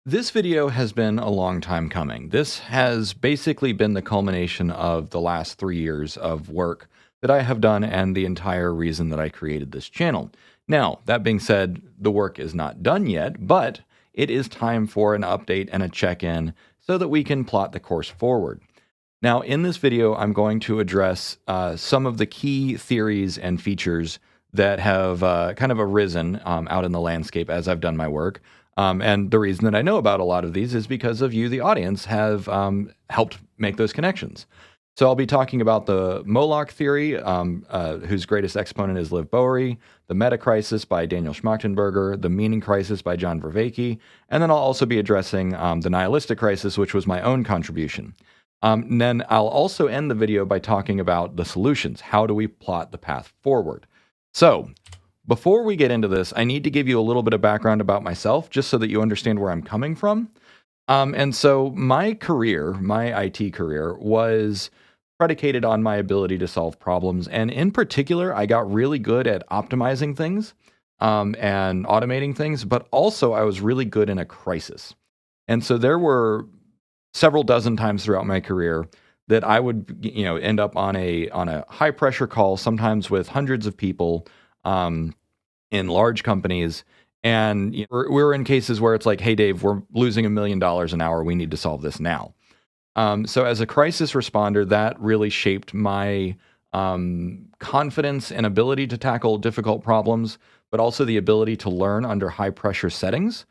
This video has been a long time coming. This has basically been the culmination of the last 3 years of work that I have done and the entire reason that I created this channel. Now, that being said, the work is not done yet, but it is time for an update and a check-in so that we can plot the course forward. Now, in this video, I'm going to address some of the key theories and features that have kind of arisen out in the landscape as I've done my work. And the reason that I know about a lot of these is because of you, the audience, have helped make those connections. So I'll be talking about the Moloch theory, whose greatest exponent is Liv Bowery, the Metacrisis by Daniel Schmachtenberger, the Meaning Crisis by John Vervaeke, and then I'll also be addressing the Nihilistic Crisis, which was my own contribution. And then I'll also end the video by talking about the solutions. How do we plot the path forward? So before we get into this, I need to give you a little bit of background about myself, just so that you understand where I'm coming from. And so my career, my IT career, was predicated on my ability to solve problems. And in particular, I got really good at optimizing things and automating things, but also I was really good in a crisis. And so there were several dozen times throughout my career that I would, end up on a high pressure call, sometimes with hundreds of people in large companies. And we were in cases where it's like, hey, Dave, we're losing $1 million an hour. We need to solve this now. So as a crisis responder, that really shaped my confidence and ability to tackle difficult problems, but also the ability to learn under high pressure settings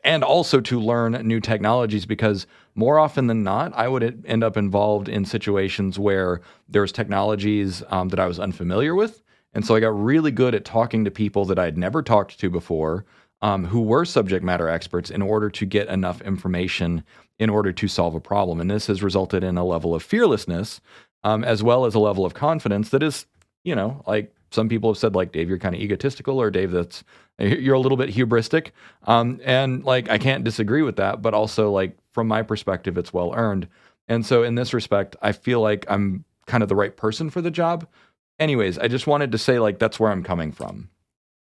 and also to learn new technologies, because more often than not, I would end up involved in situations where there's technologies that I was unfamiliar with. And so I got really good at talking to people that I'd never talked to before, who were subject matter experts, in order to get enough information in order to solve a problem. And this has resulted in a level of fearlessness, as well as a level of confidence that is, like some people have said, like, Dave, you're kind of egotistical, or Dave, you're a little bit hubristic. And like, I can't disagree with that, but also, like, from my perspective, it's well earned. And so in this respect, I feel like I'm kind of the right person for the job. Anyways, I just wanted to say, like, that's where I'm coming from.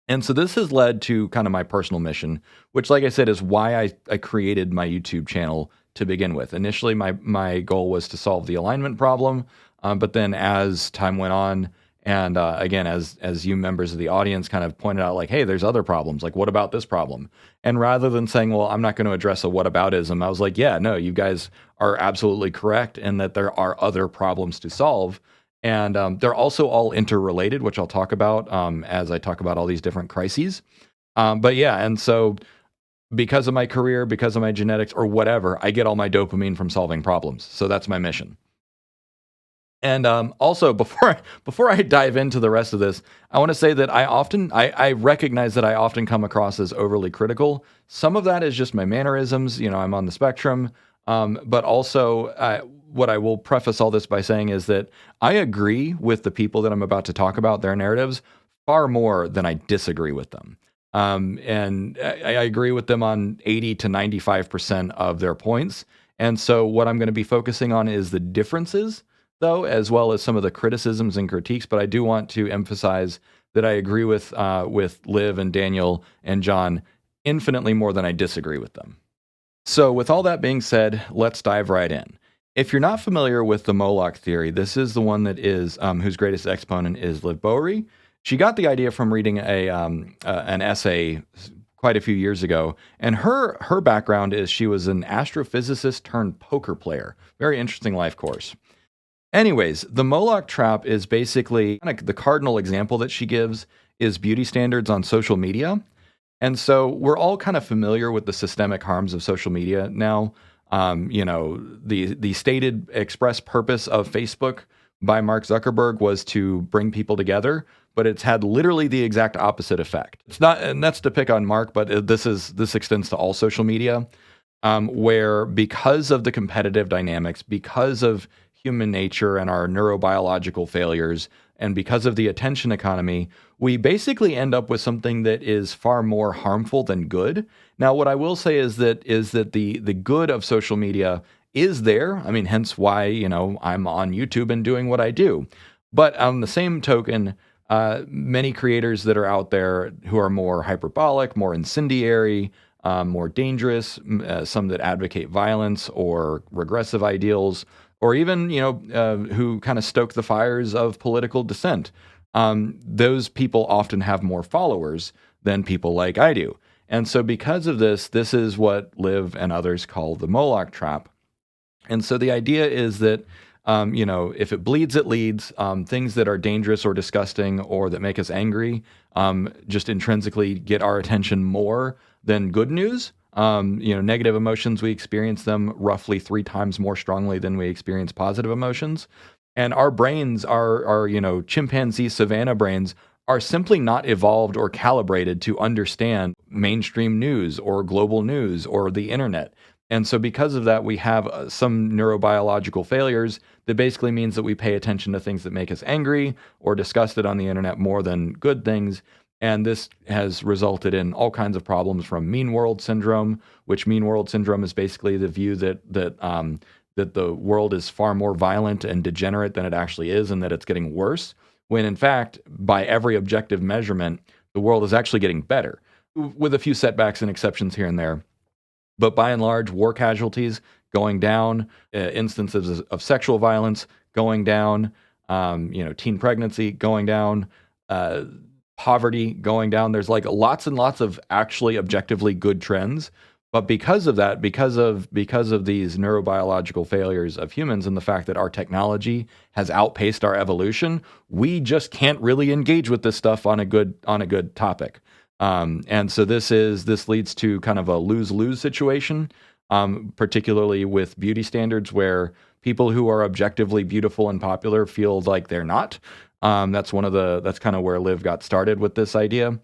And so this has led to kind of my personal mission, which, like I said, is why I created my YouTube channel to begin with. Initially, my goal was to solve the alignment problem, but then as time went on, and again, as you members of the audience kind of pointed out, like, hey, there's other problems. Like, what about this problem? And rather than saying, well, I'm not going to address a whataboutism, I was like, yeah, no, you guys are absolutely correct in that there are other problems to solve. And they're also all interrelated, which I'll talk about as I talk about all these different crises. But yeah, and so because of my career, because of my genetics, or whatever, I get all my dopamine from solving problems. So that's my mission. And also, before I dive into the rest of this, I want to say that I recognize that I often come across as overly critical. Some of that is just my mannerisms. I'm on the spectrum. But also, what I will preface all this by saying is that I agree with the people that I'm about to talk about, their narratives, far more than I disagree with them. And I agree with them on 80 to 95% of their points. And so what I'm going to be focusing on is the differences, though, as well as some of the criticisms and critiques. But I do want to emphasize that I agree with Liv and Daniel and John infinitely more than I disagree with them. So with all that being said, let's dive right in. If you're not familiar with the Moloch theory, this is the one that is whose greatest exponent is Liv Bowery. She got the idea from reading an essay quite a few years ago, and her background is she was an astrophysicist turned poker player. Very interesting life course. Anyways, the Moloch Trap is basically the cardinal example that she gives is beauty standards on social media. And so we're all kind of familiar with the systemic harms of social media now. The stated express purpose of Facebook by Mark Zuckerberg was to bring people together, but it's had literally the exact opposite effect. It's not, and that's to pick on Mark, but this extends to all social media, where because of the competitive dynamics, because of human nature and our neurobiological failures, and because of the attention economy, we basically end up with something that is far more harmful than good. Now, what I will say is that the good of social media is there. I mean, hence why, I'm on YouTube and doing what I do. But on the same token, many creators that are out there who are more hyperbolic, more incendiary, more dangerous, some that advocate violence or regressive ideals, or even who kind of stoke the fires of political dissent. Those people often have more followers than people like I do. And so because of this, this is what Liv and others call the Moloch Trap. And so the idea is that, if it bleeds, it leads. Things that are dangerous or disgusting or that make us angry just intrinsically get our attention more than good news. Negative emotions, we experience them roughly 3 times more strongly than we experience positive emotions. And our brains, our chimpanzee savanna brains, are simply not evolved or calibrated to understand mainstream news or global news or the internet. And so, because of that, we have some neurobiological failures that basically means that we pay attention to things that make us angry or disgusted on the internet more than good things. And this has resulted in all kinds of problems, from mean world syndrome, which mean world syndrome is basically the view that the world is far more violent and degenerate than it actually is, and that it's getting worse, when in fact, by every objective measurement, the world is actually getting better, with a few setbacks and exceptions here and there. But by and large, war casualties going down, instances of sexual violence going down, teen pregnancy going down, poverty going down. There's like lots and lots of actually objectively good trends. But because of that, because of these neurobiological failures of humans and the fact that our technology has outpaced our evolution, we just can't really engage with this stuff on a good topic. And so this leads to kind of a lose-lose situation, particularly with beauty standards, where people who are objectively beautiful and popular feel like they're not. That's kind of where Liv got started with this idea.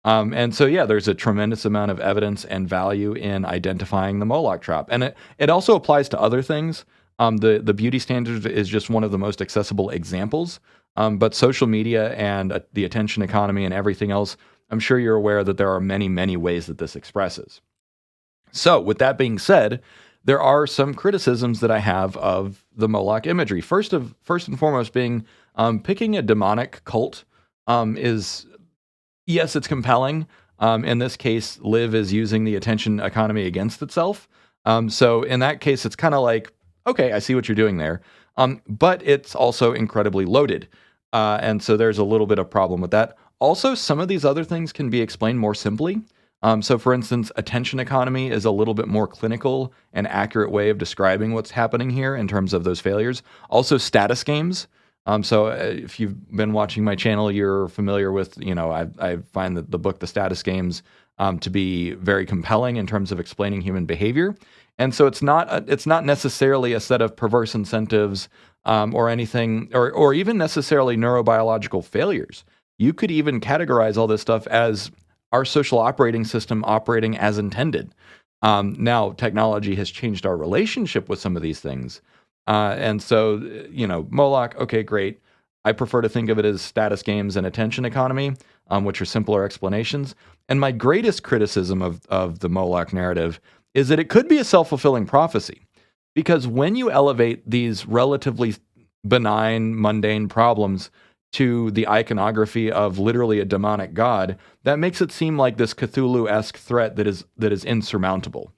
And so, yeah, there's a tremendous amount of evidence and value in identifying the Moloch Trap. And it also applies to other things. The beauty standard is just one of the most accessible examples. But social media and the attention economy and everything else, I'm sure you're aware that there are many, many ways that this expresses. So with that being said, there are some criticisms that I have of the Moloch imagery. First and foremost being picking a demonic cult is, yes, it's compelling. In this case, Liv is using the attention economy against itself. So in that case, it's kind of like, okay, I see what you're doing there. But it's also incredibly loaded. And so there's a little bit of problem with that. Also, some of these other things can be explained more simply. So for instance, attention economy is a little bit more clinical and accurate way of describing what's happening here in terms of those failures. Also, status games. So if you've been watching my channel, you're familiar with, I find that the book, The Status Games, to be very compelling in terms of explaining human behavior. And so it's not necessarily a set of perverse incentives or anything, or even necessarily neurobiological failures. You could even categorize all this stuff as our social operating system operating as intended. Now, technology has changed our relationship with some of these things. And so, Moloch, okay, great. I prefer to think of it as status games and attention economy, which are simpler explanations. And my greatest criticism of the Moloch narrative is that it could be a self-fulfilling prophecy. Because when you elevate these relatively benign, mundane problems to the iconography of literally a demonic god, that makes it seem like this Cthulhu-esque threat that is insurmountable.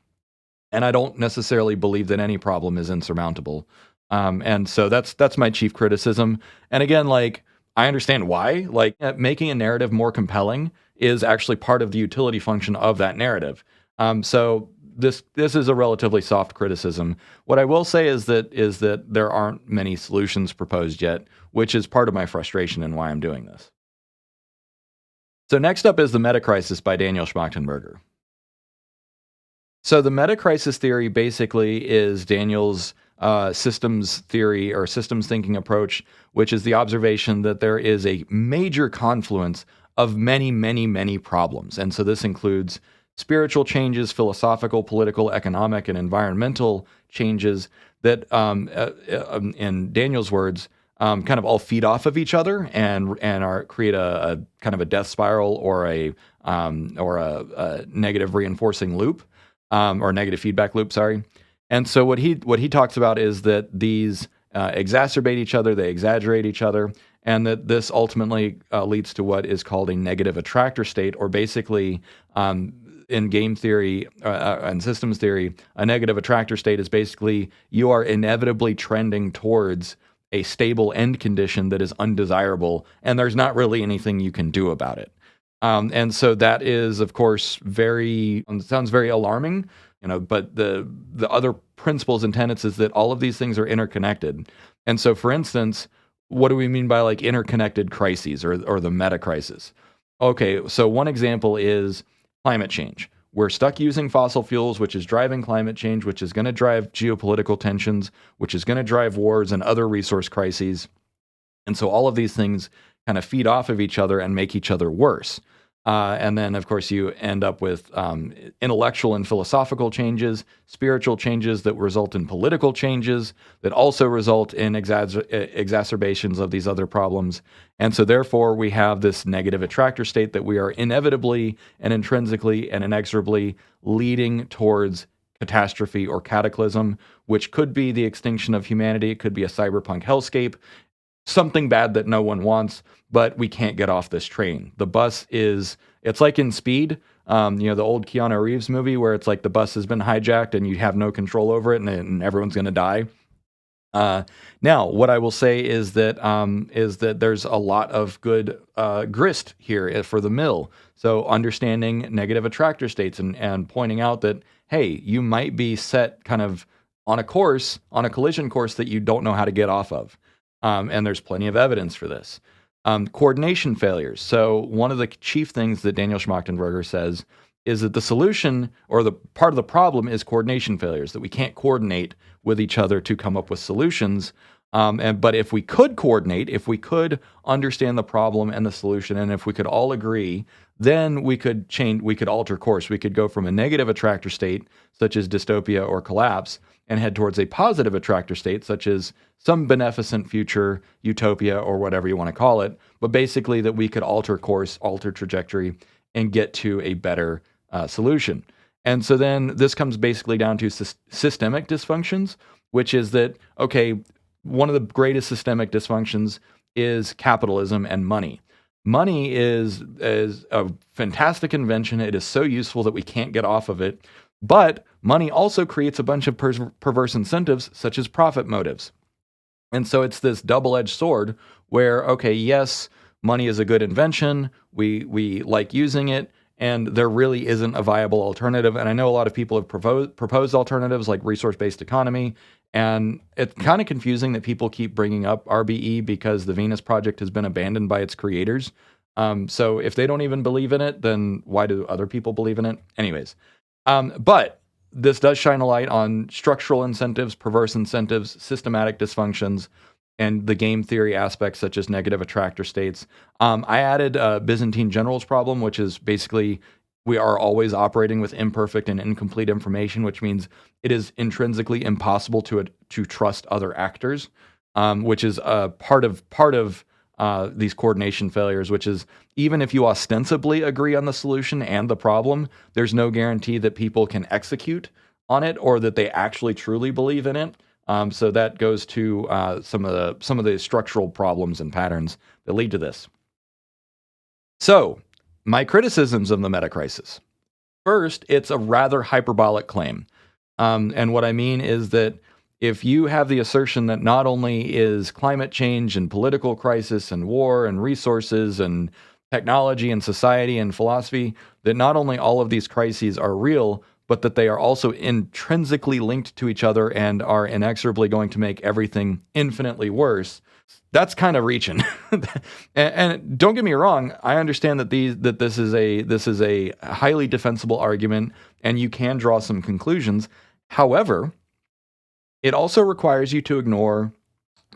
And I don't necessarily believe that any problem is insurmountable. And so that's my chief criticism. And again, like, I understand why. Like, making a narrative more compelling is actually part of the utility function of that narrative. So this is a relatively soft criticism. What I will say is that there aren't many solutions proposed yet, which is part of my frustration and why I'm doing this. So next up is the Metacrisis by Daniel Schmachtenberger. So the Metacrisis theory basically is Daniel's systems theory or systems thinking approach, which is the observation that there is a major confluence of many, many, many problems. And so this includes spiritual changes, philosophical, political, economic, and environmental changes that, in Daniel's words, kind of all feed off of each other and create a kind of a death spiral or a negative reinforcing loop, or negative feedback loop. Sorry. And so what he talks about is that these exacerbate each other, they exaggerate each other, and that this ultimately leads to what is called a negative attractor state, or basically in game theory and systems theory, a negative attractor state is basically you are inevitably trending towards a stable end condition that is undesirable, and there's not really anything you can do about it. And so that is, of course, sounds very alarming, but the other principles and tenets is that all of these things are interconnected. And so, for instance, what do we mean by like interconnected crises or the metacrisis? Okay, so one example is climate change. We're stuck using fossil fuels, which is driving climate change, which is going to drive geopolitical tensions, which is going to drive wars and other resource crises. And so all of these things kind of feed off of each other and make each other worse. And then, of course, you end up with intellectual and philosophical changes, spiritual changes that result in political changes that also result in exacerbations of these other problems. And so, therefore, we have this negative attractor state that we are inevitably and intrinsically and inexorably leading towards catastrophe or cataclysm, which could be the extinction of humanity. It could be a cyberpunk hellscape, something bad that no one wants, but we can't get off this train. The bus it's like in Speed, the old Keanu Reeves movie where it's like the bus has been hijacked and you have no control over it and everyone's going to die. Now, what I will say is that there's a lot of good grist here for the mill. So understanding negative attractor states and pointing out that, hey, you might be set kind of on a collision course that you don't know how to get off of. And there's plenty of evidence for this. Coordination failures. So one of the chief things that Daniel Schmachtenberger says is that the solution or the part of the problem is coordination failures, that we can't coordinate with each other to come up with solutions. But if we could coordinate, if we could understand the problem and the solution, and if we could all agree, then we could alter course. We could go from a negative attractor state, such as dystopia or collapse, and head towards a positive attractor state, such as some beneficent future, utopia, or whatever you want to call it. But basically that we could alter course, alter trajectory, and get to a better solution. And so then this comes basically down to systemic dysfunctions, which is that, okay, one of the greatest systemic dysfunctions is capitalism and money. Money is a fantastic invention. It is so useful that we can't get off of it. But money also creates a bunch of perverse incentives, such as profit motives. And so it's this double-edged sword where, okay, yes, money is a good invention. We like using it, and there really isn't a viable alternative. And I know a lot of people have proposed alternatives like resource-based economy, and it's kind of confusing that people keep bringing up RBE because the Venus Project has been abandoned by its creators. So if they don't even believe in it, then why do other people believe in it? Anyways, but this does shine a light on structural incentives, perverse incentives, systematic dysfunctions, and the game theory aspects such as negative attractor states. I added Byzantine generals problem, which is basically we are always operating with imperfect and incomplete information, which means it is intrinsically impossible to trust other actors, which is part of these coordination failures, which is even if you ostensibly agree on the solution and the problem, there's no guarantee that people can execute on it or that they actually truly believe in it. So that goes to some of the structural problems and patterns that lead to this. So, my criticisms of the metacrisis. First, it's a rather hyperbolic claim. And what I mean is that if you have the assertion that not only is climate change and political crisis and war and resources and technology and society and philosophy, that not only all of these crises are real, but that they are also intrinsically linked to each other and are inexorably going to make everything infinitely worse, that's kind of reaching. and don't get me wrong, I understand that this is a highly defensible argument, and you can draw some conclusions. However, it also requires you to ignore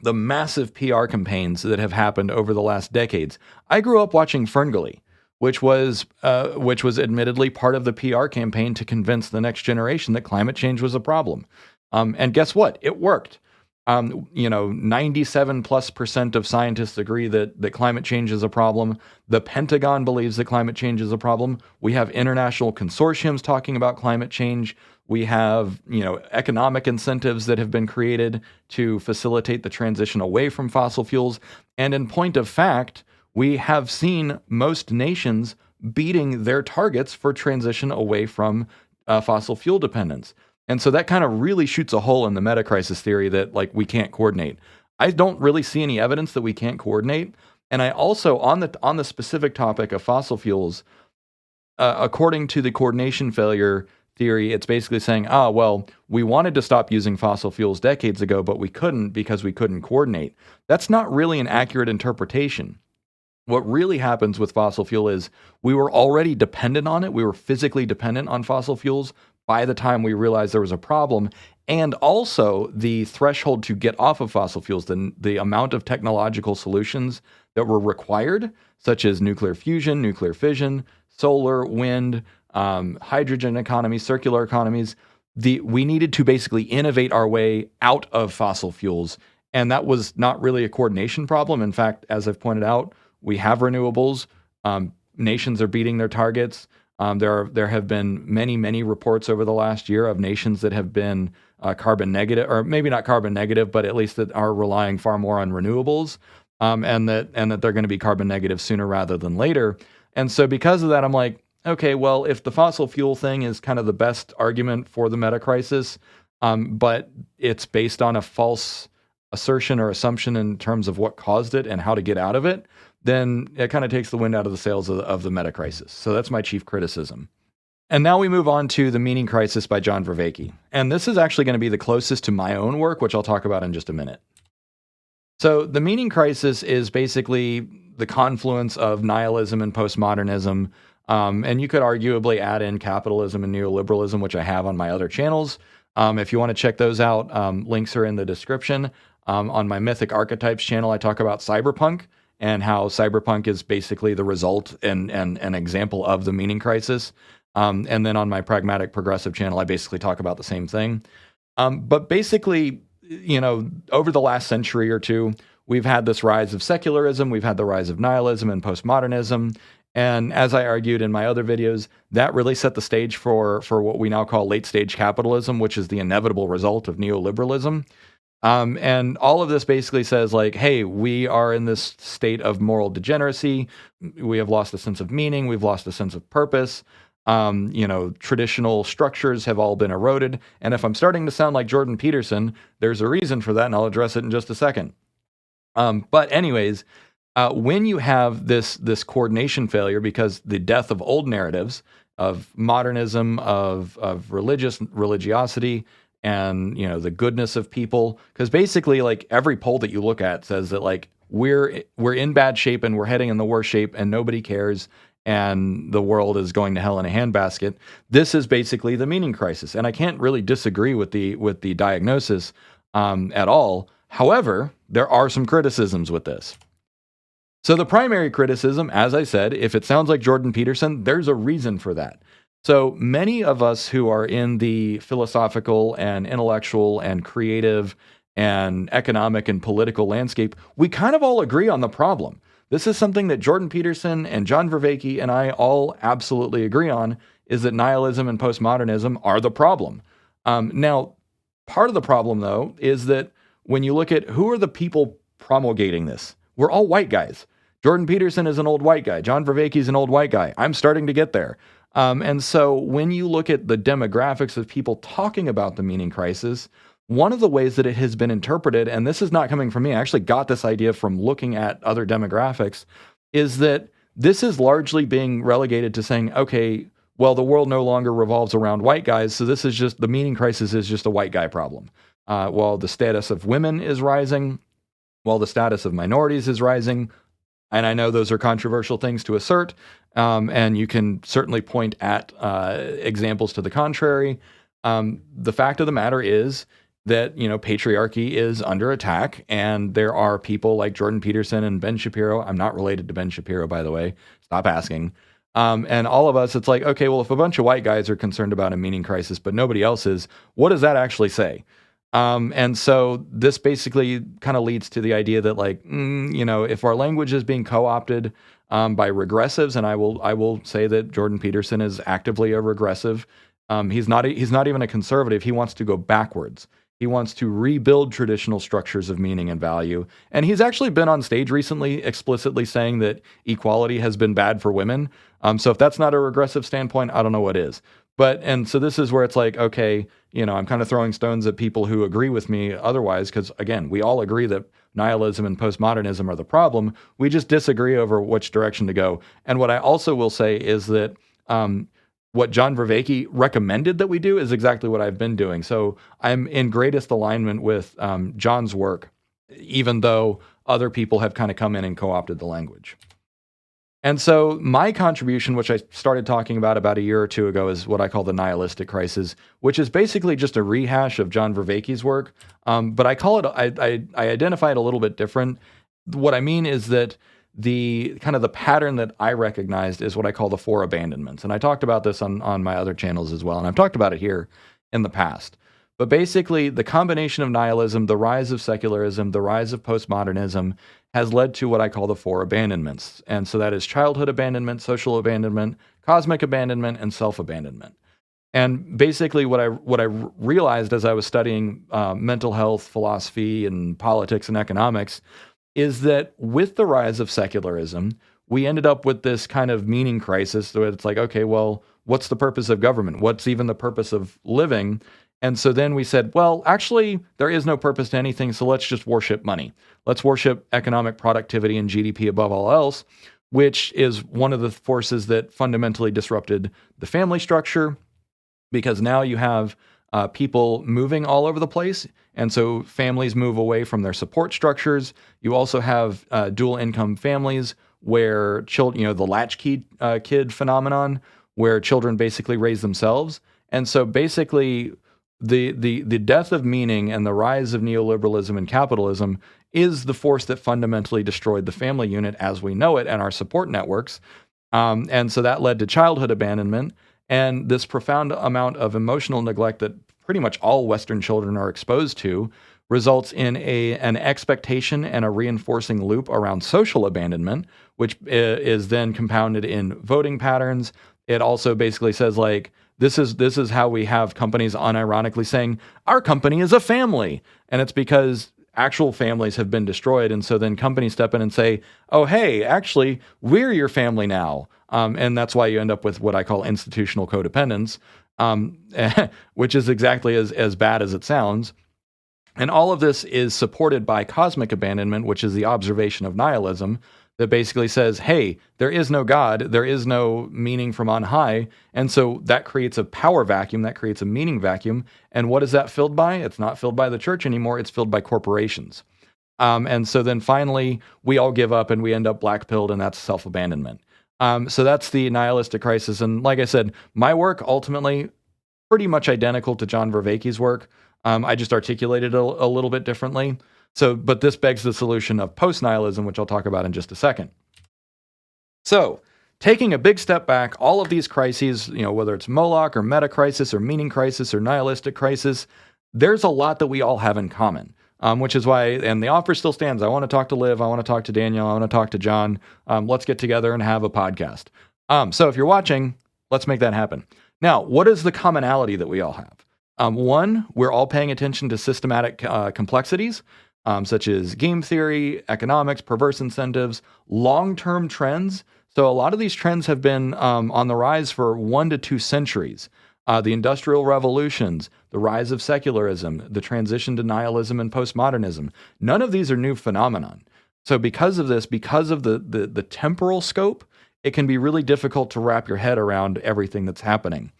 the massive PR campaigns that have happened over the last decades. I grew up watching Ferngully, which was admittedly part of the PR campaign to convince the next generation that climate change was a problem. And guess what? It worked. 97+% of scientists agree that climate change is a problem. The Pentagon believes that climate change is a problem. We have international consortiums talking about climate change. We have, economic incentives that have been created to facilitate the transition away from fossil fuels. And in point of fact, we have seen most nations beating their targets for transition away from fossil fuel dependence. And so that kind of really shoots a hole in the metacrisis theory that like we can't coordinate. I don't really see any evidence that we can't coordinate. And I also, on the specific topic of fossil fuels, according to the coordination failure theory, it's basically saying, well, we wanted to stop using fossil fuels decades ago, but we couldn't because we couldn't coordinate. That's not really an accurate interpretation. What really happens with fossil fuel is we were already dependent on it. We were physically dependent on fossil fuels by the time we realized there was a problem. And also the threshold to get off of fossil fuels, the amount of technological solutions that were required, such as nuclear fusion, nuclear fission, solar, wind, hydrogen economies, circular economies. We needed to basically innovate our way out of fossil fuels. And that was not really a coordination problem. In fact, as I've pointed out, we have renewables. Nations are beating their targets. There have been many reports over the last year of nations that have been carbon negative, or maybe not carbon negative, but at least that are relying far more on renewables, and that they're going to be carbon negative sooner rather than later. And so because of that, I'm like, okay, well, if the fossil fuel thing is kind of the best argument for the metacrisis, but it's based on a false assertion or assumption in terms of what caused it and how to get out of it, then it kind of takes the wind out of the sails of the metacrisis. So that's my chief criticism. And now we move on to The Meaning Crisis by John Vervaeke. And this is actually going to be the closest to my own work, which I'll talk about in just a minute. So The Meaning Crisis is basically the confluence of nihilism and postmodernism. And you could arguably add in capitalism and neoliberalism, which I have on my other channels. If you want to check those out, links are in the description. On my Mythic Archetypes channel, I talk about cyberpunk and how cyberpunk is basically the result and an example of the meaning crisis. And then on my Pragmatic Progressive channel, I basically talk about the same thing. But basically, over the last century or two, we've had this rise of secularism, we've had the rise of nihilism and postmodernism. And as I argued in my other videos, that really set the stage for what we now call late stage capitalism, which is the inevitable result of neoliberalism. And all of this basically says like, hey, we are in this state of moral degeneracy. We have lost a sense of meaning. We've lost a sense of purpose. Traditional structures have all been eroded. And if I'm starting to sound like Jordan Peterson, there's a reason for that, and I'll address it in just a second. But anyways, when you have this coordination failure, because the death of old narratives, of modernism, of religiosity, and the goodness of people, because basically like every poll that you look at says that like we're in bad shape and we're heading in the worst shape and nobody cares and the world is going to hell in a handbasket. This is basically the meaning crisis, and I can't really disagree with the diagnosis at all. However, there are some criticisms with this. So the primary criticism, as I said, if it sounds like Jordan Peterson, there's a reason for that. So many of us who are in the philosophical and intellectual and creative and economic and political landscape, we kind of all agree on the problem. This is something that Jordan Peterson and John Vervaeke and I all absolutely agree on, is that nihilism and postmodernism are the problem. Now, part of the problem, though, is that when you look at who are the people promulgating this, we're all white guys. Jordan Peterson is an old white guy. John Vervaeke is an old white guy. I'm starting to get there. And so when you look at the demographics of people talking about the meaning crisis, one of the ways that it has been interpreted, and this is not coming from me, I actually got this idea from looking at other demographics, is that this is largely being relegated to saying, okay, well, the world no longer revolves around white guys, so this is just, the meaning crisis is just a white guy problem. While the status of women is rising, while the status of minorities is rising, and I know those are controversial things to assert, and you can certainly point at examples to the contrary. The fact of the matter is that, patriarchy is under attack, and there are people like Jordan Peterson and Ben Shapiro. I'm not related to Ben Shapiro, by the way. Stop asking. And all of us, it's like, okay, well, if a bunch of white guys are concerned about a meaning crisis, but nobody else is, what does that actually say? And so this basically kind of leads to the idea that like, if our language is being co-opted by regressives, and I will say that Jordan Peterson is actively a regressive. He's not even a conservative. He wants to go backwards. He wants to rebuild traditional structures of meaning and value. And he's actually been on stage recently explicitly saying that equality has been bad for women. So if that's not a regressive standpoint, I don't know what is. And so this is where it's like, okay, I'm kind of throwing stones at people who agree with me otherwise, because again, we all agree that nihilism and postmodernism are the problem. We just disagree over which direction to go. And what I also will say is that what John Vervaeke recommended that we do is exactly what I've been doing. So I'm in greatest alignment with John's work, even though other people have kind of come in and co-opted the language. And so my contribution, which I started talking about a year or two ago, is what I call the Nihilistic Crisis, which is basically just a rehash of John Vervaeke's work. But I call it, I identify it a little bit different. What I mean is that the kind of the pattern that I recognized is what I call the four abandonments. And I talked about this on my other channels as well. And I've talked about it here in the past. But basically, the combination of nihilism, the rise of secularism, the rise of postmodernism has led to what I call the four abandonments. And so that is childhood abandonment, social abandonment, cosmic abandonment, and self-abandonment. And basically what I realized as I was studying mental health, philosophy, and politics and economics is that with the rise of secularism, we ended up with this kind of meaning crisis. So it's like, okay, well, what's the purpose of government? What's even the purpose of living? And so then we said, well, actually, there is no purpose to anything, so let's just worship money. Let's worship economic productivity and GDP above all else, which is one of the forces that fundamentally disrupted the family structure, because now you have people moving all over the place, and so families move away from their support structures. You also have dual income families where children, the latchkey kid phenomenon, where children basically raise themselves. And so basically the death of meaning and the rise of neoliberalism and capitalism is the force that fundamentally destroyed the family unit as we know it and our support networks. And so that led to childhood abandonment and this profound amount of emotional neglect that pretty much all Western children are exposed to results in an expectation and a reinforcing loop around social abandonment, which is then compounded in voting patterns. It also basically says like, this is how we have companies unironically saying, our company is a family. And it's because actual families have been destroyed. And so then companies step in and say, oh, hey, actually, we're your family now. And that's why you end up with what I call institutional codependence, which is exactly as bad as it sounds. And all of this is supported by cosmic abandonment, which is the observation of nihilism, that basically says, hey, there is no God, there is no meaning from on high, and so that creates a power vacuum, that creates a meaning vacuum, and what is that filled by? It's not filled by the church anymore, it's filled by corporations. And so then finally, we all give up and we end up black-pilled, and that's self-abandonment. So that's the nihilistic crisis, and like I said, my work ultimately pretty much identical to John Vervaeke's work. I just articulated it a little bit differently. So, but this begs the solution of post-nihilism, which I'll talk about in just a second. So, taking a big step back, all of these crises, whether it's Moloch or metacrisis or meaning crisis or nihilistic crisis, there's a lot that we all have in common, which is why, and the offer still stands. I want to talk to Liv. I want to talk to Daniel. I want to talk to John. Let's get together and have a podcast. So if you're watching, let's make that happen. Now, what is the commonality that we all have? One, we're all paying attention to systematic complexities, such as game theory, economics, perverse incentives, long-term trends. So a lot of these trends have been on the rise for 1 to 2 centuries. The Industrial Revolutions, the rise of secularism, the transition to nihilism and postmodernism. None of these are new phenomenon. So because of this, because of the temporal scope, it can be really difficult to wrap your head around everything that's happening.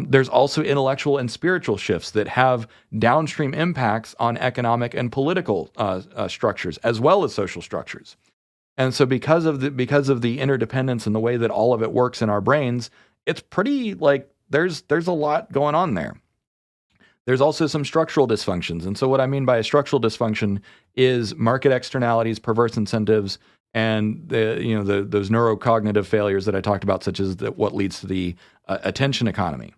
There's also intellectual and spiritual shifts that have downstream impacts on economic and political structures, as well as social structures. And so because of the interdependence and the way that all of it works in our brains, it's pretty like there's a lot going on there. There's also some structural dysfunctions. And so what I mean by a structural dysfunction is market externalities, perverse incentives, and those neurocognitive failures that I talked about, such as what leads to the attention economy.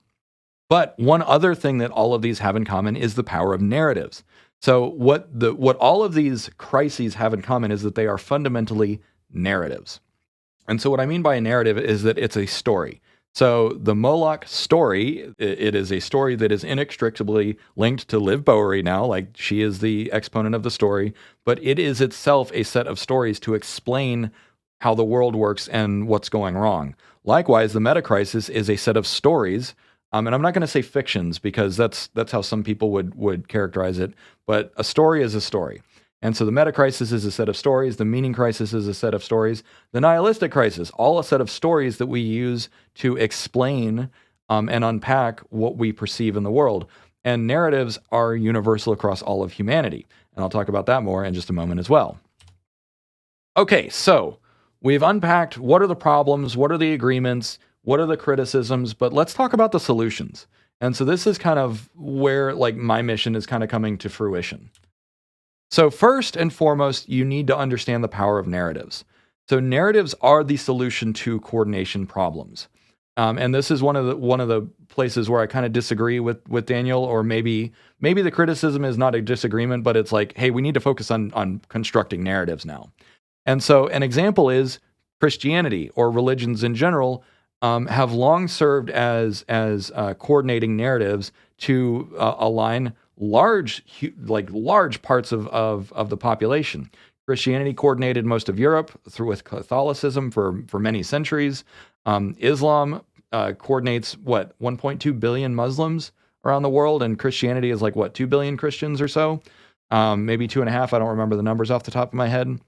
But one other thing that all of these have in common is the power of narratives. So what all of these crises have in common is that they are fundamentally narratives. And so what I mean by a narrative is that it's a story. So the Moloch story, it is a story that is inextricably linked to Liv Bowery now, like she is the exponent of the story, but it is itself a set of stories to explain how the world works and what's going wrong. Likewise, the Metacrisis is a set of stories, and I'm not going to say fictions because that's how some people would characterize it, but a story is a story. And so the metacrisis is a set of stories, the meaning crisis is a set of stories, the nihilistic crisis, all a set of stories that we use to explain and unpack what we perceive in the world. And narratives are universal across all of humanity. And I'll talk about that more in just a moment as well. Okay, so we've unpacked what are the problems, what are the agreements, what are the criticisms, but let's talk about the solutions. And so this is kind of where like my mission is kind of coming to fruition. So first and foremost, you need to understand the power of narratives. So narratives are the solution to coordination problems. And this is one of the places where I kind of disagree with Daniel, or maybe the criticism is not a disagreement, but it's like, hey, we need to focus on constructing narratives now. And so an example is Christianity or religions in general have long served as coordinating narratives to align large parts of the population. Christianity coordinated most of Europe with Catholicism for many centuries. Islam coordinates 1.2 billion Muslims around the world, and Christianity is 2 billion Christians or so, maybe 2.5. I don't remember the numbers off the top of my head,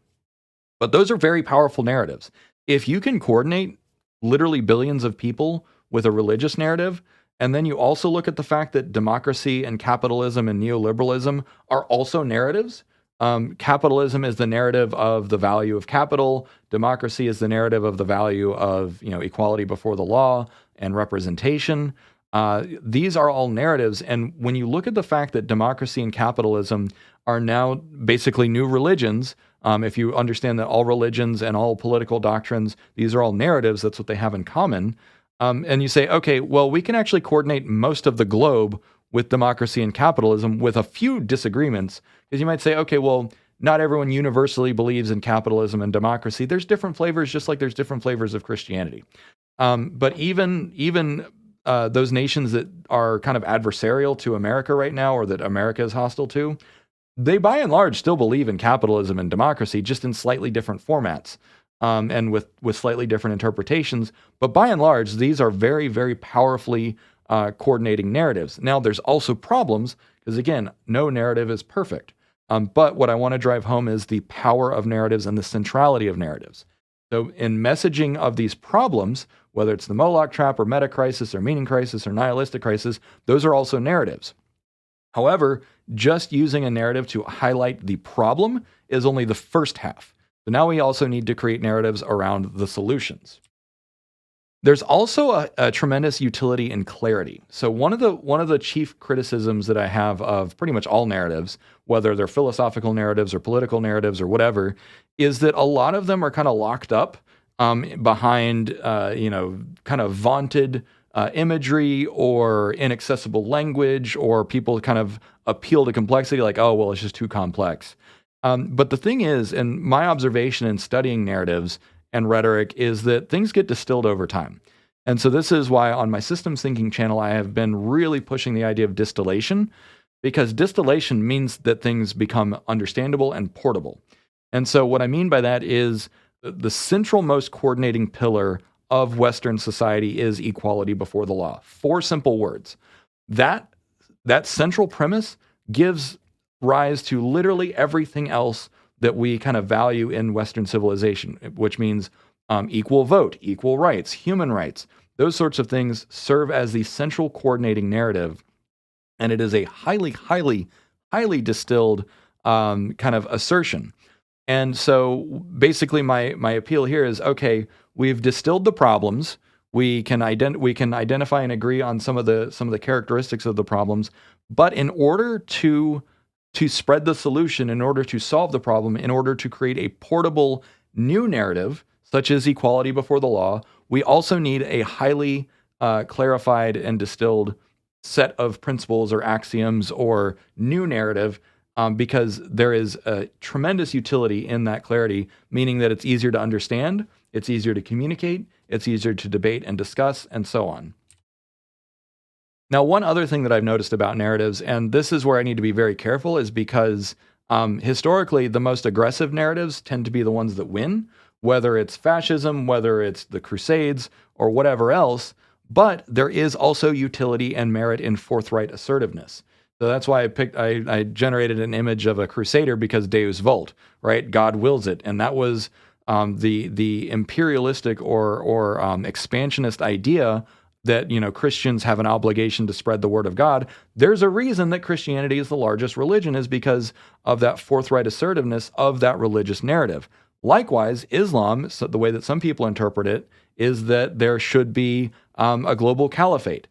but those are very powerful narratives. If you can coordinate literally billions of people with a religious narrative, and then you also look at the fact that democracy and capitalism and neoliberalism are also narratives. Capitalism is the narrative of the value of capital. Democracy is the narrative of the value of equality before the law and representation. These are all narratives. And when you look at the fact that democracy and capitalism are now basically new religions, if you understand that all religions and all political doctrines, these are all narratives, that's what they have in common. And you say, okay, well, we can actually coordinate most of the globe with democracy and capitalism with a few disagreements, because you might say, okay, well, not everyone universally believes in capitalism and democracy. There's different flavors, just like there's different flavors of Christianity. But even those nations that are kind of adversarial to America right now, or that America is hostile to, they by and large still believe in capitalism and democracy, just in slightly different formats. And with slightly different interpretations. But by and large, these are very, very powerfully coordinating narratives. Now, there's also problems, because again, no narrative is perfect. But what I want to drive home is the power of narratives and the centrality of narratives. So in messaging of these problems, whether it's the Moloch Trap or Metacrisis or Meaning Crisis or Nihilistic Crisis, those are also narratives. However, just using a narrative to highlight the problem is only the first half. So now we also need to create narratives around the solutions. There's also a tremendous utility in clarity. So one of the chief criticisms that I have of pretty much all narratives, whether they're philosophical narratives or political narratives or whatever, is that a lot of them are kind of locked up behind kind of vaunted imagery or inaccessible language, or people kind of appeal to complexity, like, oh, well, it's just too complex. But the thing is, and my observation in studying narratives and rhetoric is that things get distilled over time. And so this is why on my systems thinking channel, I have been really pushing the idea of distillation, because distillation means that things become understandable and portable. And so what I mean by that is the central most coordinating pillar of Western society is equality before the law. 4 simple words. That central premise gives rise to literally everything else that we kind of value in Western civilization, which means equal vote, equal rights, human rights. Those sorts of things serve as the central coordinating narrative, and it is a highly, highly, highly distilled kind of assertion. And so basically my appeal here is, okay, we've distilled the problems. We can identify and agree on some of the characteristics of the problems, but in order to spread the solution, in order to solve the problem, in order to create a portable new narrative, such as equality before the law, we also need a highly clarified and distilled set of principles or axioms or new narrative because there is a tremendous utility in that clarity, meaning that it's easier to understand, it's easier to communicate, it's easier to debate and discuss, and so on. Now, one other thing that I've noticed about narratives, and this is where I need to be very careful, is because historically, the most aggressive narratives tend to be the ones that win, whether it's fascism, whether it's the Crusades, or whatever else. But there is also utility and merit in forthright assertiveness. So that's why I generated an image of a crusader, because Deus Vult, right? God wills it. And that was the imperialistic or expansionist idea that, Christians have an obligation to spread the word of God. There's a reason that Christianity is the largest religion, is because of that forthright assertiveness of that religious narrative. Likewise, Islam, so the way that some people interpret it, is that there should be a global caliphate.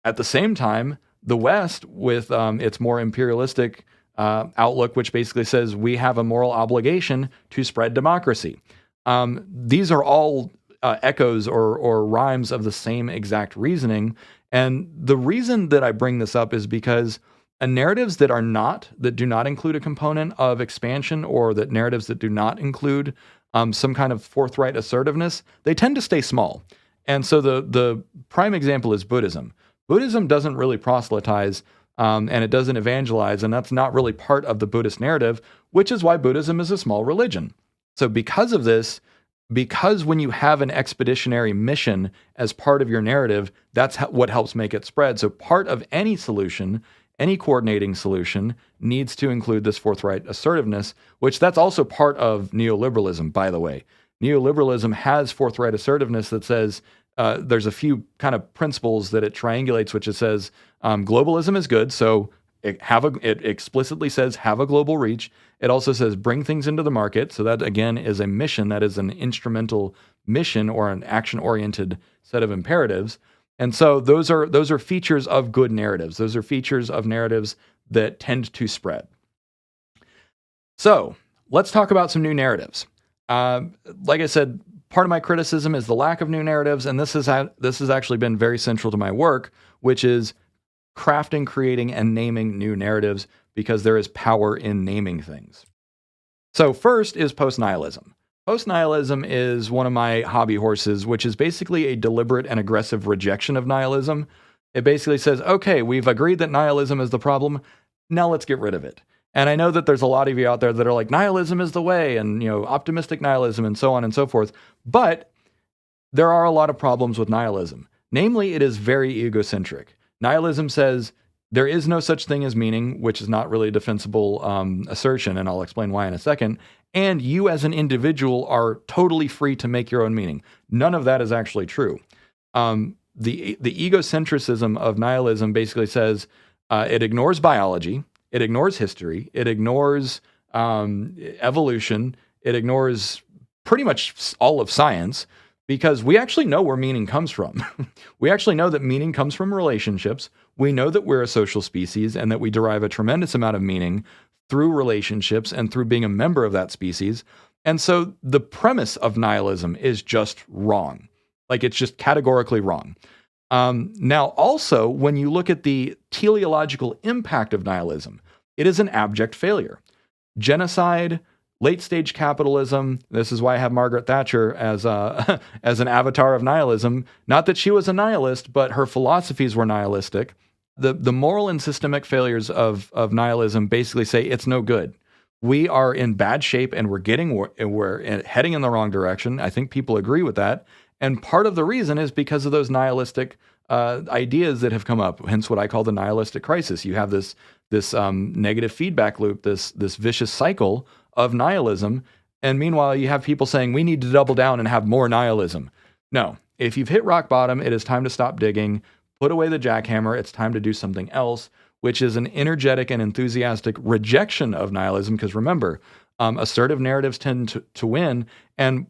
At the same time, the West, with its more imperialistic outlook, which basically says we have a moral obligation to spread democracy. These are all echoes or rhymes of the same exact reasoning. And the reason that I bring this up is because narratives that do not include a component of expansion, or that narratives that do not include some kind of forthright assertiveness, they tend to stay small. And so the prime example is Buddhism. Buddhism doesn't really proselytize, and it doesn't evangelize, and that's not really part of the Buddhist narrative, which is why Buddhism is a small religion. So because of this, because when you have an expeditionary mission as part of your narrative, that's what helps make it spread. So part of any solution, any coordinating solution, needs to include this forthright assertiveness, which that's also part of neoliberalism, by the way. Neoliberalism has forthright assertiveness that says there's a few kind of principles that it triangulates, which it says globalism is good, so it explicitly says have a global reach. It also says bring things into the market. So that, again, is a mission. That is an instrumental mission or an action-oriented set of imperatives. And so those are features of good narratives. Those are features of narratives that tend to spread. So let's talk about some new narratives. Like I said, part of my criticism is the lack of new narratives, and this has actually been very central to my work, which is crafting, creating, and naming new narratives, because there is power in naming things. So first is post-nihilism. Post-nihilism is one of my hobby horses, which is basically a deliberate and aggressive rejection of nihilism. It basically says, okay, we've agreed that nihilism is the problem, now let's get rid of it. And I know that there's a lot of you out there that are like, nihilism is the way, and optimistic nihilism, and so on and so forth. But there are a lot of problems with nihilism. Namely, it is very egocentric. Nihilism says there is no such thing as meaning, which is not really a defensible assertion, and I'll explain why in a second. And you as an individual are totally free to make your own meaning. None of that is actually true. The egocentrism of nihilism basically says it ignores biology, it ignores history, it ignores evolution, it ignores pretty much all of science, because we actually know where meaning comes from. We actually know that meaning comes from relationships. We know that we're a social species and that we derive a tremendous amount of meaning through relationships and through being a member of that species. And so the premise of nihilism is just wrong. Like, it's just categorically wrong. Now, also, when you look at the teleological impact of nihilism, it is an abject failure. Genocide, late-stage capitalism. This is why I have Margaret Thatcher as as an avatar of nihilism. Not that she was a nihilist, but her philosophies were nihilistic. The moral and systemic failures of nihilism basically say it's no good. We are in bad shape, and we're heading in the wrong direction. I think people agree with that. And part of the reason is because of those nihilistic ideas that have come up. Hence, what I call the nihilistic crisis. You have this negative feedback loop, this vicious cycle of nihilism. And meanwhile, you have people saying we need to double down and have more nihilism. No, if you've hit rock bottom, it is time to stop digging, put away the jackhammer. It's time to do something else, which is an energetic and enthusiastic rejection of nihilism. Because remember, assertive narratives tend to win. And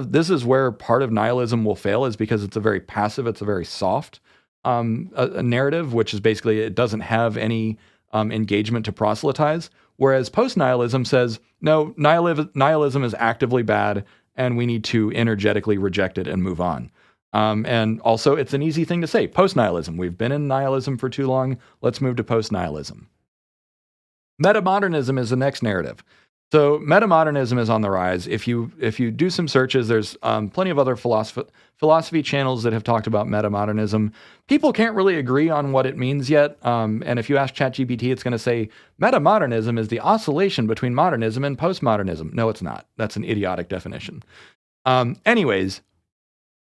this is where part of nihilism will fail, is because it's a very passive, it's a very soft a narrative, which is basically, it doesn't have any engagement to proselytize. Whereas post-nihilism says, no, nihilism is actively bad, and we need to energetically reject it and move on. And also, it's an easy thing to say, post-nihilism. We've been in nihilism for too long. Let's move to post-nihilism. Metamodernism is the next narrative. So metamodernism is on the rise. If you do some searches, there's plenty of other philosophy channels that have talked about metamodernism. People can't really agree on what it means yet. And if you ask ChatGPT, it's going to say metamodernism is the oscillation between modernism and postmodernism. No, it's not. That's an idiotic definition. Anyways,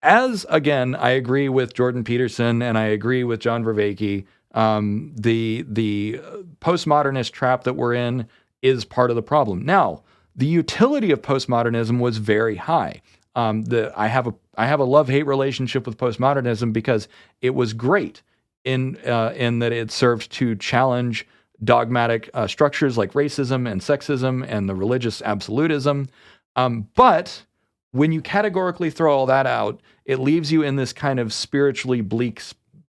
as again, I agree with Jordan Peterson and I agree with John Vervaeke. The postmodernist trap that we're in is part of the problem. Now, the utility of postmodernism was very high. I have a love-hate relationship with postmodernism because it was great in that it served to challenge dogmatic structures like racism and sexism and the religious absolutism. But when you categorically throw all that out, it leaves you in this kind of spiritually bleak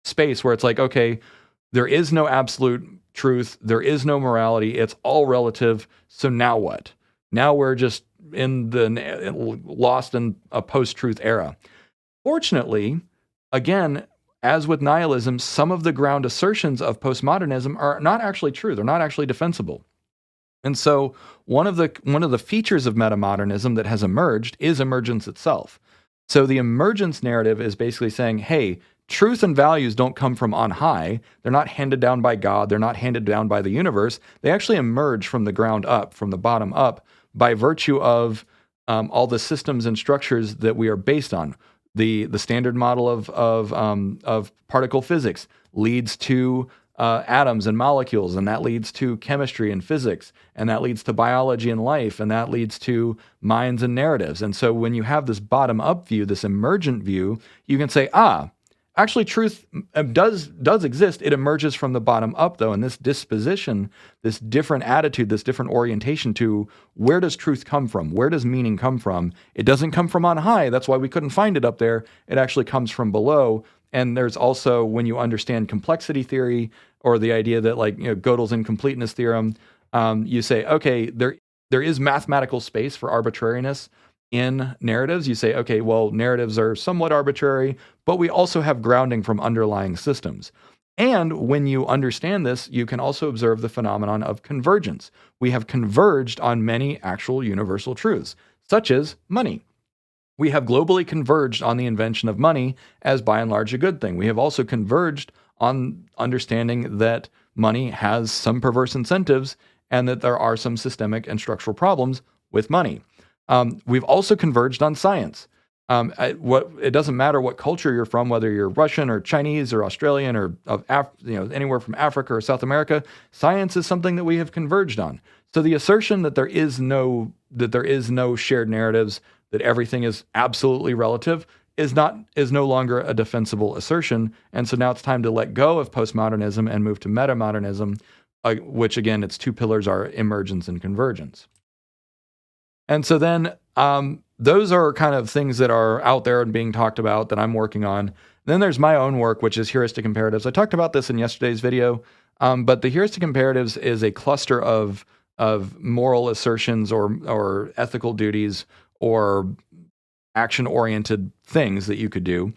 space where it's like, okay, there is no absolute truth. There is no morality. It's all relative. So now what? Now we're just lost in a post-truth era. Fortunately, again, as with nihilism, some of the ground assertions of postmodernism are not actually true. They're not actually defensible. And so one of the features of metamodernism that has emerged is emergence itself. So the emergence narrative is basically saying, hey, truth and values don't come from on high. They're not handed down by God. They're not handed down by the universe. They actually emerge from the ground up, from the bottom up, by virtue of all the systems and structures that we are based on. The standard model of particle physics leads to atoms and molecules, and that leads to chemistry and physics, and that leads to biology and life, and that leads to minds and narratives. And so when you have this bottom-up view, this emergent view, you can say, actually truth does exist. It emerges from the bottom up, though, and this disposition, this different attitude, this different orientation to where does truth come from? Where does meaning come from? It doesn't come from on high. That's why we couldn't find it up there. It actually comes from below. And there's also, when you understand complexity theory or the idea that, like, Gödel's incompleteness theorem, you say, okay, there is mathematical space for arbitrariness in narratives. You say, okay, well, narratives are somewhat arbitrary, but we also have grounding from underlying systems. And when you understand this, you can also observe the phenomenon of convergence. We have converged on many actual universal truths, such as money. We have globally converged on the invention of money as by and large a good thing. We have also converged on understanding that money has some perverse incentives and that there are some systemic and structural problems with money. We've also converged on science. It doesn't matter what culture you're from, whether you're Russian or Chinese or Australian or anywhere from Africa or South America. Science is something that we have converged on. So the assertion that there is no shared narratives, that everything is absolutely relative, is no longer a defensible assertion. And so now it's time to let go of postmodernism and move to metamodernism, which again, its two pillars are emergence and convergence. And so then those are kind of things that are out there and being talked about that I'm working on. Then there's my own work, which is heuristic comparatives. I talked about this in yesterday's video, but the heuristic comparatives is a cluster of moral assertions or ethical duties or action-oriented things that you could do.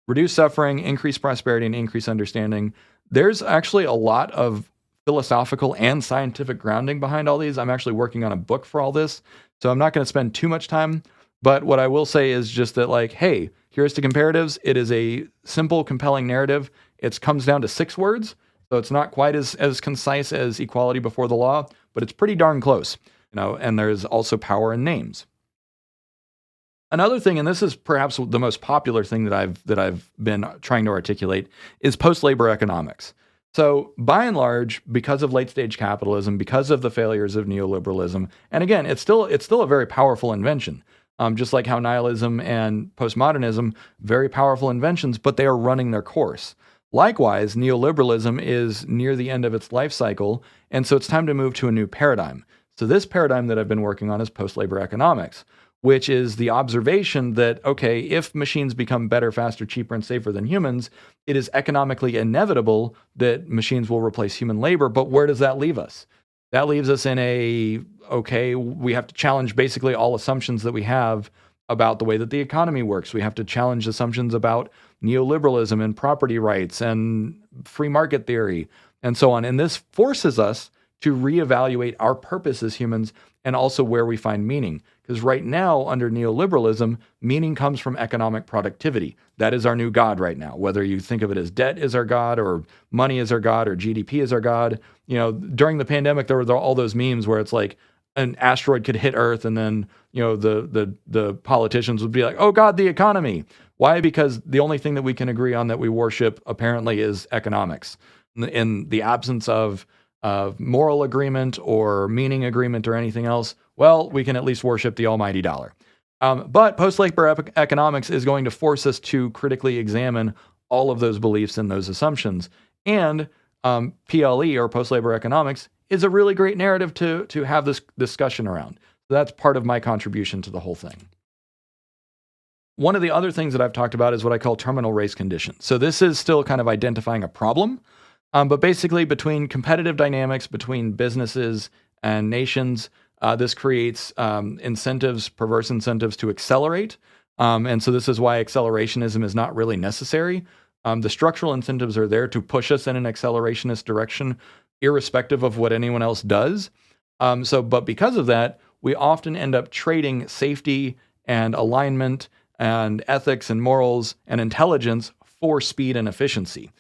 Reduce suffering, increase prosperity, and increase understanding. There's actually a lot of philosophical and scientific grounding behind all these. I'm actually working on a book for all this, so I'm not going to spend too much time. But what I will say is just that, like, hey, heuristic comparatives, it is a simple, compelling narrative. It comes down to 6 words, so it's not quite as concise as equality before the law, but it's pretty darn close. And there's also power in names. Another thing, and this is perhaps the most popular thing that I've been trying to articulate, is post-labor economics. So by and large, because of late-stage capitalism, because of the failures of neoliberalism, and again, it's still a very powerful invention, just like how nihilism and postmodernism, very powerful inventions, but they are running their course. Likewise, neoliberalism is near the end of its life cycle, and so it's time to move to a new paradigm. So this paradigm that I've been working on is post-labor economics, which is the observation that, okay, if machines become better, faster, cheaper, and safer than humans, it is economically inevitable that machines will replace human labor. But where does that leave us? That leaves us in we have to challenge basically all assumptions that we have about the way that the economy works. We have to challenge assumptions about neoliberalism and property rights and free market theory and so on. And this forces us to reevaluate our purpose as humans and also where we find meaning. Because right now, under neoliberalism, meaning comes from economic productivity. That is our new God right now. Whether you think of it as debt is our God, or money is our God, or GDP is our God. During the pandemic, there were all those memes where it's like an asteroid could hit Earth, and then the politicians would be like, "Oh God, the economy." Why? Because the only thing that we can agree on that we worship apparently is economics. In the absence of moral agreement or meaning agreement or anything else, well, we can at least worship the almighty dollar. But post-labor economics is going to force us to critically examine all of those beliefs and those assumptions. And PLE, or post-labor economics, is a really great narrative to have this discussion around. So that's part of my contribution to the whole thing. One of the other things that I've talked about is what I call terminal race conditions. So this is still kind of identifying a problem, but basically between competitive dynamics between businesses and nations, this creates incentives, perverse incentives to accelerate. And so this is why accelerationism is not really necessary. The structural incentives are there to push us in an accelerationist direction, irrespective of what anyone else does. But because of that, we often end up trading safety and alignment and ethics and morals and intelligence for speed and efficiency.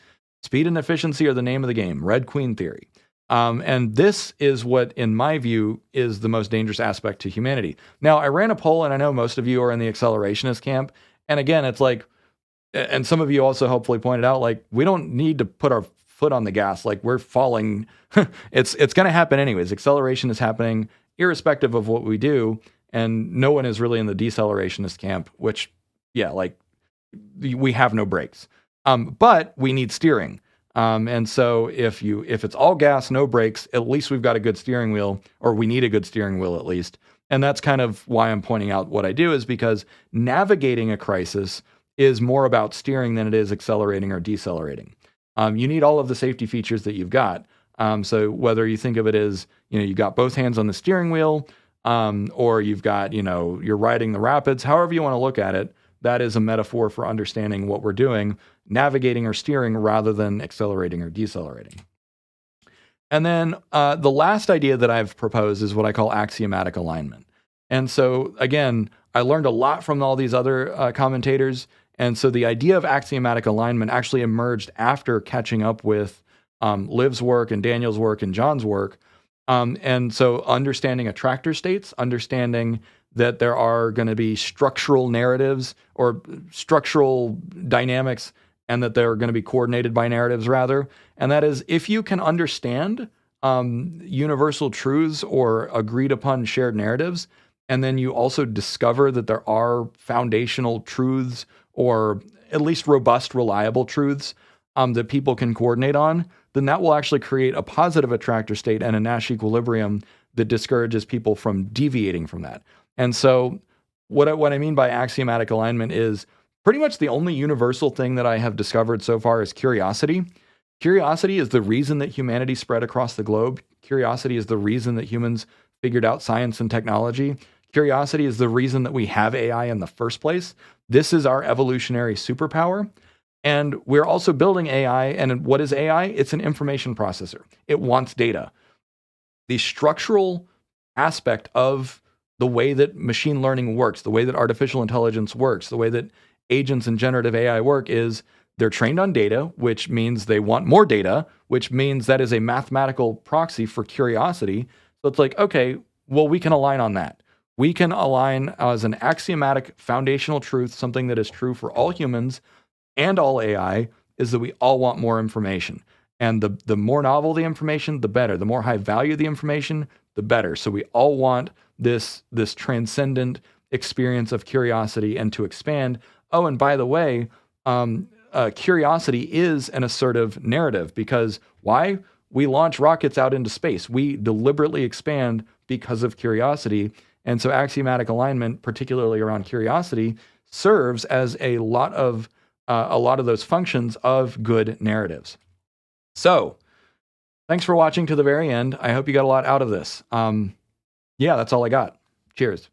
Speed and efficiency are the name of the game, Red Queen theory. And this is what, in my view, is the most dangerous aspect to humanity. Now, I ran a poll, and I know most of you are in the accelerationist camp. And again, it's like, and some of you also hopefully pointed out, like, we don't need to put our foot on the gas. Like, we're falling. It's going to happen anyways. Acceleration is happening irrespective of what we do. And no one is really in the decelerationist camp, which, yeah, like, we have no brakes. But we need steering. And so if it's all gas, no brakes, at least we've got a good steering wheel, or we need a good steering wheel at least. And that's kind of why I'm pointing out what I do, is because navigating a crisis is more about steering than it is accelerating or decelerating. You need all of the safety features that you've got. So whether you think of it as, you've got both hands on the steering wheel, or you've got, you're riding the rapids, however you want to look at it, that is a metaphor for understanding what we're doing, navigating or steering rather than accelerating or decelerating. And then the last idea that I've proposed is what I call axiomatic alignment. And so, again, I learned a lot from all these other commentators. And so the idea of axiomatic alignment actually emerged after catching up with Liv's work and Daniel's work and John's work. And so understanding attractor states, understanding that there are going to be structural narratives or structural dynamics, and that they're going to be coordinated by narratives rather. And that is, if you can understand universal truths or agreed upon shared narratives, and then you also discover that there are foundational truths, or at least robust, reliable truths that people can coordinate on, then that will actually create a positive attractor state and a Nash equilibrium that discourages people from deviating from that. And so what I mean by axiomatic alignment is pretty much the only universal thing that I have discovered so far is curiosity. Curiosity is the reason that humanity spread across the globe. Curiosity is the reason that humans figured out science and technology. Curiosity is the reason that we have AI in the first place. This is our evolutionary superpower. And we're also building AI. And what is AI? It's an information processor. It wants data. The structural aspect of the way that machine learning works, the way that artificial intelligence works, the way that agents and generative AI work is they're trained on data, which means they want more data, which means that is a mathematical proxy for curiosity. So it's like, okay, well, we can align on that. We can align as an axiomatic foundational truth, something that is true for all humans and all AI, is that we all want more information. And the more novel the information, the better. The more high value the information, the better. So we all want this transcendent experience of curiosity and to expand. Oh, and by the way, curiosity is an assertive narrative, because why? We launch rockets out into space. We deliberately expand because of curiosity. And so axiomatic alignment, particularly around curiosity, serves as a lot of those functions of good narratives. So thanks for watching to the very end. I hope you got a lot out of this. Yeah, that's all I got. Cheers.